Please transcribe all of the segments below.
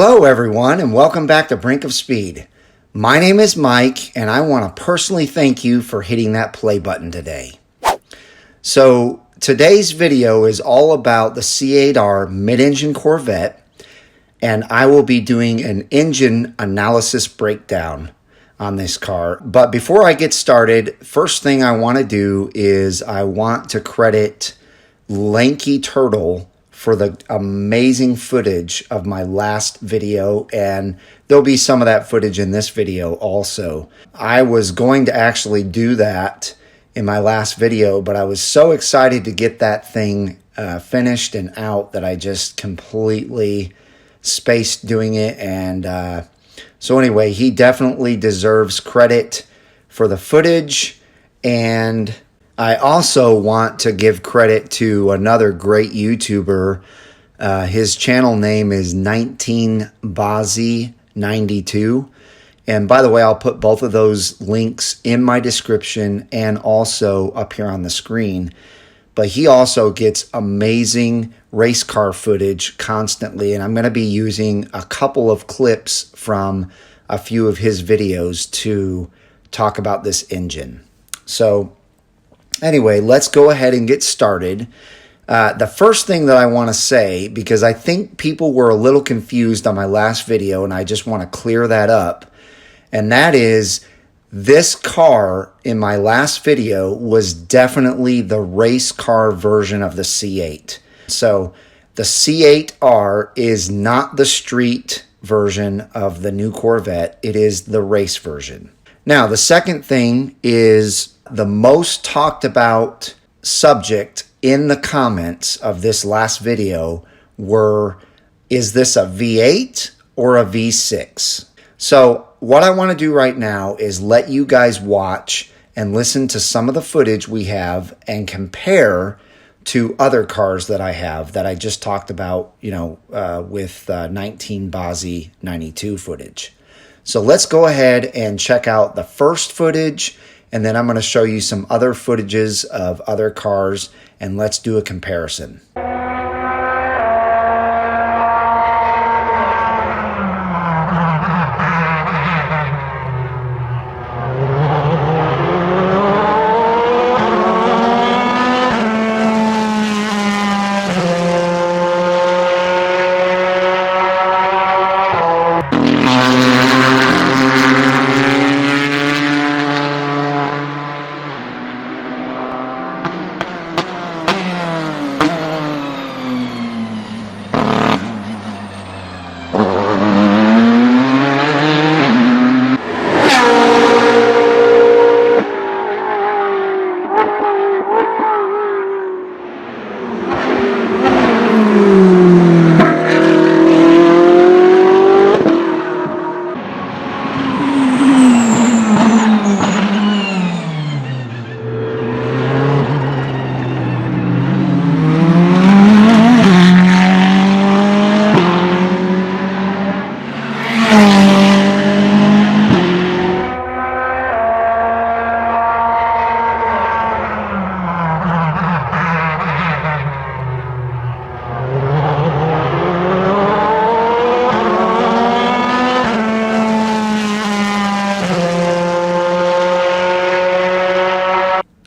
Hello everyone and welcome back to Brink of Speed. My name is Mike and I want to personally thank you for hitting that play button today. So today's video is all about the C8R Mid-Engine Corvette, and I will be doing an engine analysis breakdown on this car. But before I get started, first thing I want to do is I want to credit Lanky Turtle for the amazing footage of my last video, and there'll be some of that footage in this video also. I was going to actually do that in my last video, but I was so excited to get that thing finished and out that I just completely spaced doing it. And so anyway, he definitely deserves credit for the footage, and I also want to give credit to another great YouTuber. His channel name is 19Bazi92. And by the way, I'll put both of those links in my description and also up here on the screen. But he also gets amazing race car footage constantly. And I'm going to be using a couple of clips from a few of his videos to talk about this engine. So anyway, let's go ahead and get started. The first thing that I want to say, because I think people were a little confused on my last video, and I just want to clear that up, and that is this car in my last video was definitely the race car version of the C8. So the C8R is not the street version of the new Corvette. It is the race version. Now, the second thing is the most talked about subject in the comments of this last video were, is this a V8 or a V6? So what I want to do right now is let you guys watch and listen to some of the footage we have and compare to other cars that I have that I just talked about, with 19Bazi92 footage. So let's go ahead and check out the first footage, and then I'm going to show you some other footages of other cars, and let's do a comparison.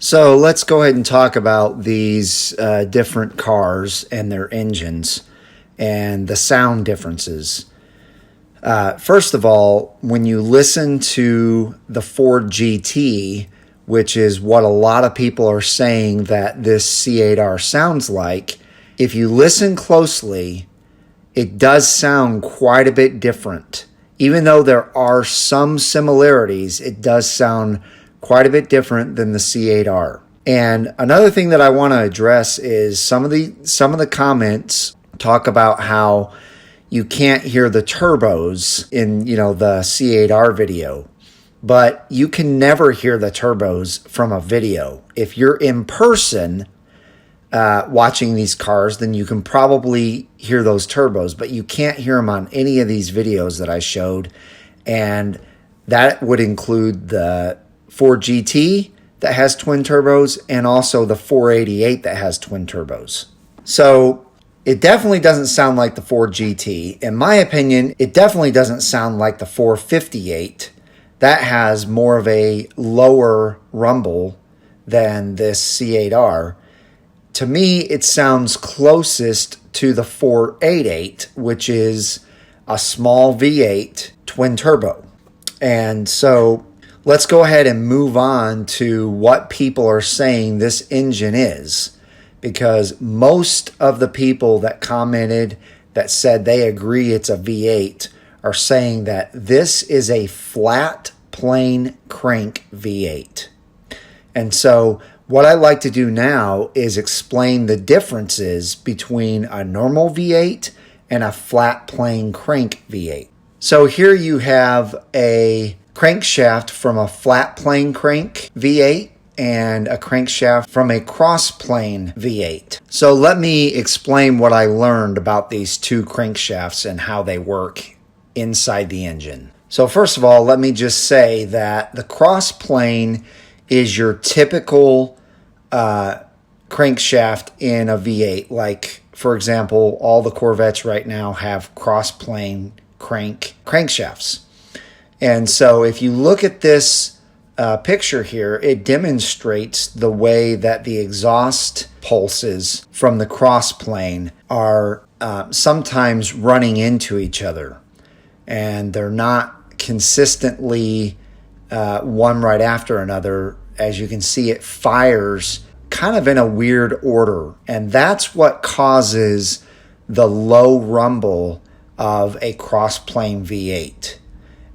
So let's go ahead and talk about these different cars and their engines and the sound differences. First of all, when you listen to the Ford GT, which is what a lot of people are saying that this C8R sounds like, if you listen closely, it does sound quite a bit different. Even though there are some similarities, it does sound quite a bit different than the C8R. And another thing that I want to address is some of the comments talk about how you can't hear the turbos in the C8R video, but you can never hear the turbos from a video. If you're in person watching these cars, then you can probably hear those turbos, but you can't hear them on any of these videos that I showed, and that would include the Ford GT that has twin turbos and also the 488 that has twin turbos. So It definitely doesn't sound like the Ford GT. In my opinion, it definitely doesn't sound like the 458. That has more of a lower rumble than this C8R. To me, it sounds closest to the 488, which is a small V8 twin turbo. And so let's go ahead and move on to what people are saying this engine is, because most of the people that commented that said they agree it's a V8 are saying that this is a flat plain crank V8. And so what I like to do now is explain the differences between a normal V8 and a flat plain crank V8. So here you have a crankshaft from a flat plane crank V8 and a crankshaft from a cross plane V8. So let me explain what I learned about these two crankshafts and how they work inside the engine. So first of all, let me just say that the cross plane is your typical crankshaft in a V8. Like, for example, all the Corvettes right now have cross plane crankshafts. And so if you look at this picture here, it demonstrates the way that the exhaust pulses from the cross plane are sometimes running into each other, and they're not consistently one right after another. As you can see, it fires kind of in a weird order, and that's what causes the low rumble of a cross plane V8.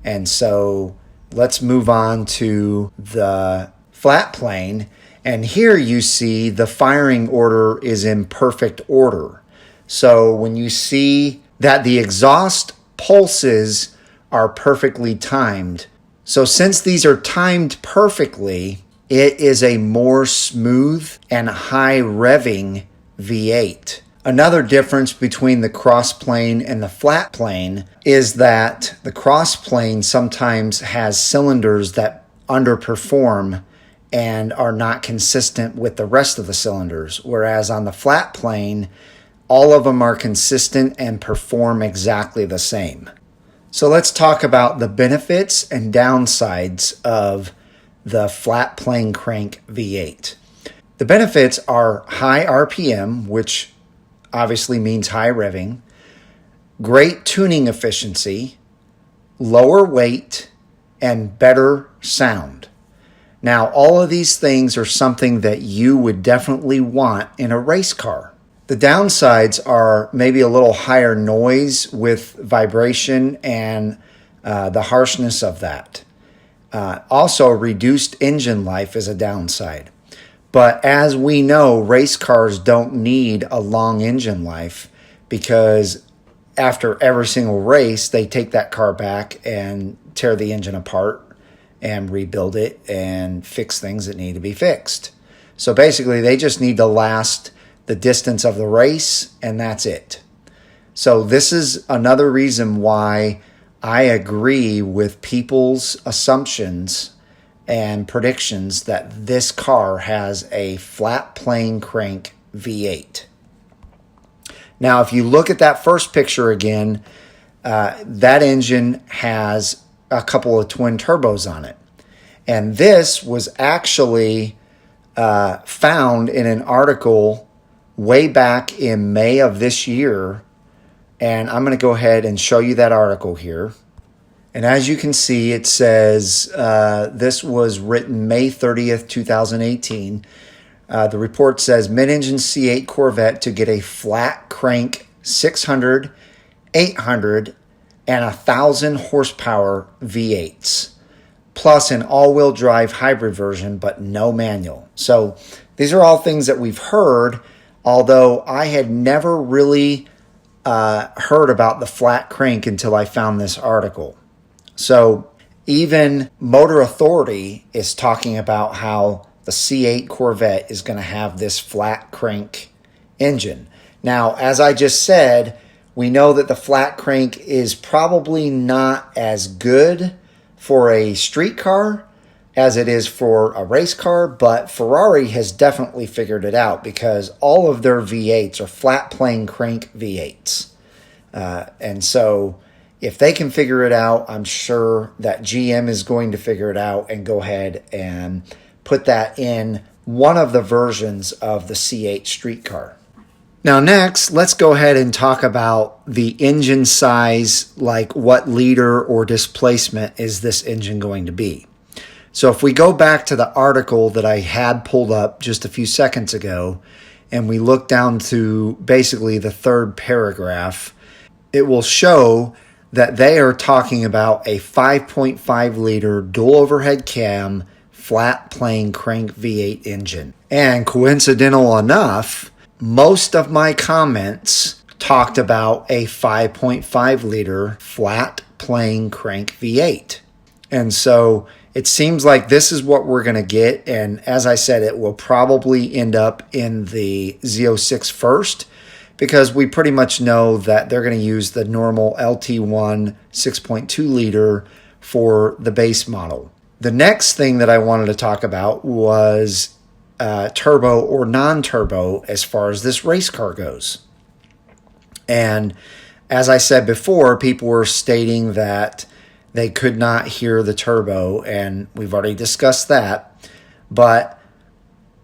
And so let's move on to the flat plane. And here you see the firing order is in perfect order. So when you see that the exhaust pulses are perfectly timed. So since these are timed perfectly, it is a more smooth and high revving V8. Another difference between the cross plane and the flat plane is that the cross plane sometimes has cylinders that underperform and are not consistent with the rest of the cylinders, whereas on the flat plane, all of them are consistent and perform exactly the same. So let's talk about the benefits and downsides of the flat plane crank V8. The benefits are high RPM, which obviously means high revving, great tuning efficiency, lower weight, and better sound. Now, all of these things are something that you would definitely want in a race car. The downsides are maybe a little higher noise with vibration and the harshness of that. Also, reduced engine life is a downside. But as we know, race cars don't need a long engine life, because after every single race, they take that car back and tear the engine apart and rebuild it and fix things that need to be fixed. So basically, they just need to last the distance of the race, and that's it. So this is another reason why I agree with people's assumptions and predictions that this car has a flat plane crank V8. Now, if you look at that first picture again, that engine has a couple of twin turbos on it. And this was actually found in an article way back in May of this year. And I'm going to go ahead and show you that article here. And as you can see, it says this was written May 30th, 2018. The report says Mid-Engine C8 Corvette to get a flat crank 600, 800, and 1,000 horsepower V8s, plus an all-wheel drive hybrid version, but no manual. So these are all things that we've heard, although I had never really heard about the flat crank until I found this article. So even Motor Authority is talking about how the C8 Corvette is going to have this flat crank engine. Now, as I just said, we know that the flat crank is probably not as good for a street car as it is for a race car, but Ferrari has definitely figured it out because all of their V8s are flat plane crank V8s. And so if they can figure it out, I'm sure that GM is going to figure it out and go ahead and put that in one of the versions of the C8 street car. Now next, let's go ahead and talk about the engine size, like what liter or displacement is this engine going to be. So if we go back to the article that I had pulled up just a few seconds ago, and we look down to basically the third paragraph, it will show that they are talking about a 5.5 liter dual overhead cam flat plane crank V8 engine. And coincidental enough, most of my comments talked about a 5.5 liter flat plane crank V8. And so it seems like this is what we're going to get. And as I said, it will probably end up in the Z06 first, because we pretty much know that they're going to use the normal LT1 6.2 liter for the base model. The next thing that I wanted to talk about was turbo or non-turbo as far as this race car goes. And as I said before, people were stating that they could not hear the turbo, and we've already discussed that. But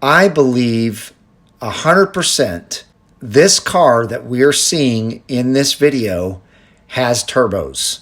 I believe 100% this car that we are seeing in this video has turbos.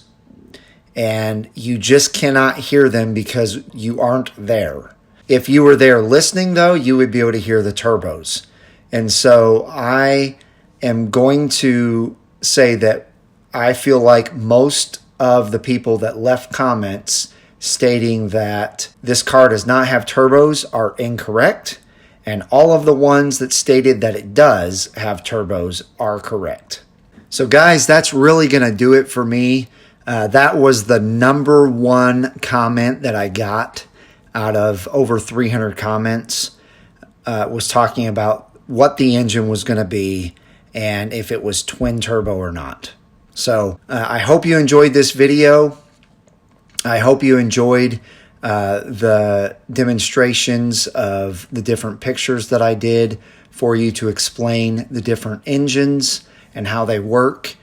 And you just cannot hear them because you aren't there. If you were there listening, though, you would be able to hear the turbos. And so I am going to say that I feel like most of the people that left comments stating that this car does not have turbos are incorrect, and all of the ones that stated that it does have turbos are correct. So guys, that's really going to do it for me. That was the number one comment that I got out of over 300 comments, was talking about what the engine was going to be and if it was twin turbo or not. So I hope you enjoyed this video. I hope you enjoyed the demonstrations of the different pictures that I did for you to explain the different engines and how they work.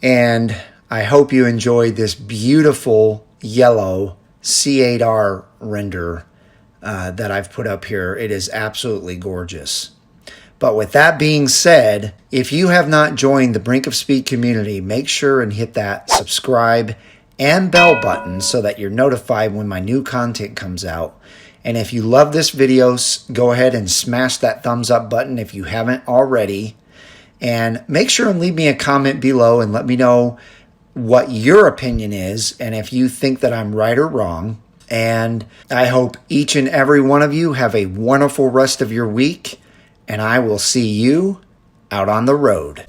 And I hope you enjoyed this beautiful yellow C8R render that I've put up here. It is absolutely gorgeous. But with that being said, if you have not joined the Brink of Speed community, make sure and hit that subscribe and bell button so that you're notified when my new content comes out. And if you love this video, go ahead and smash that thumbs up button if you haven't already. And make sure and leave me a comment below and let me know what your opinion is and if you think that I'm right or wrong. And I hope each and every one of you have a wonderful rest of your week, and I will see you out on the road.